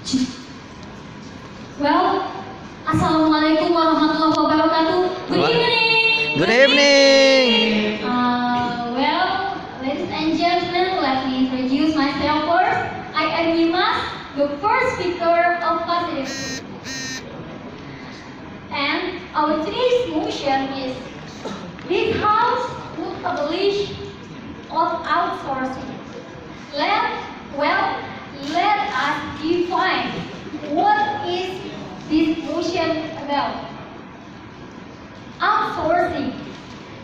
Well, Assalamualaikum warahmatullahi wabarakatuh. Good evening. Good evening. Well, ladies and gentlemen, let me introduce myself first. I am Yimas, the first speaker of Positive. And our today's motion is this house would abolish of outsourcing. Let us define what is this motion about. Outsourcing.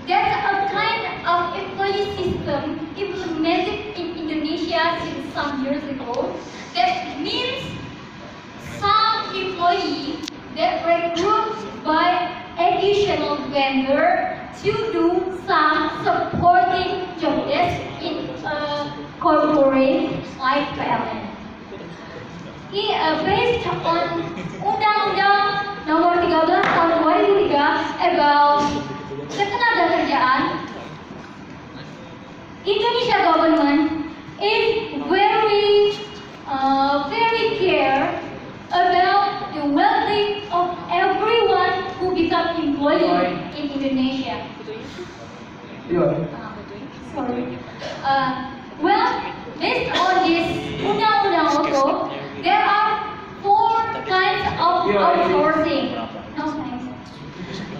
That's a kind of employee system implemented in Indonesia since some years ago. That means some employee that recruited by additional vendor to do some supporting job desk in a corporate like PLN. Based on Undang-Undang Nomor 13 Tahun 2003 about ketenagakerjaan, Indonesia government is very care about the well-being of everyone who become employee in Indonesia. Sorry. Well, based on this undang-undang also, there are 4 kinds of outsourcing. No thanks.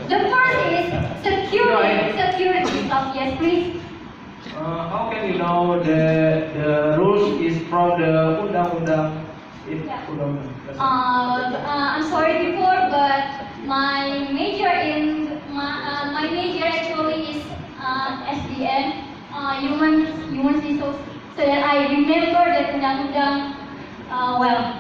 The first is security stuff. Yes, please. How can you know the rules is from the undang-undang? I'm sorry before, but my major actually is SDN, human resource, so that I remember that undang-undang well.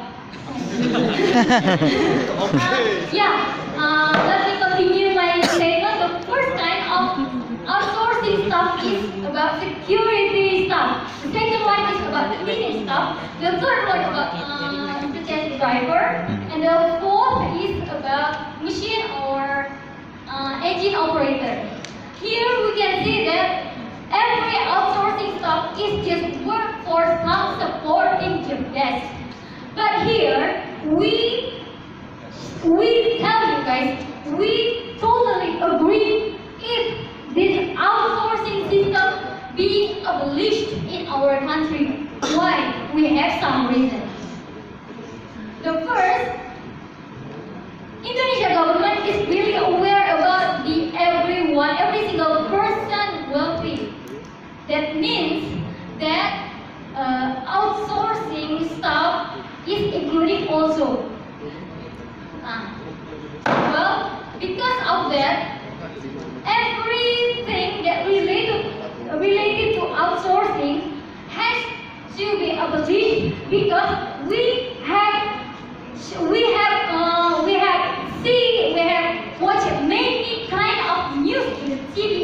Let me continue my statement. The first kind of outsourcing stuff is about security stuff. The second one is about cleaning stuff. The third one is about such driver, and the fourth is about machine or engine operator. Here we can see that every outsourcing stuff is just work for some supporting job desk. But here we tell you guys, we totally agree if this outsourcing system being abolished in our country. Why? We have some reasons. The first, Indonesia government is really aware about every single person well-being. That means that outsourcing stuff is including also. Well, because of that, everything that related to outsourcing has to be abolished because we have watched many kind of news in the TV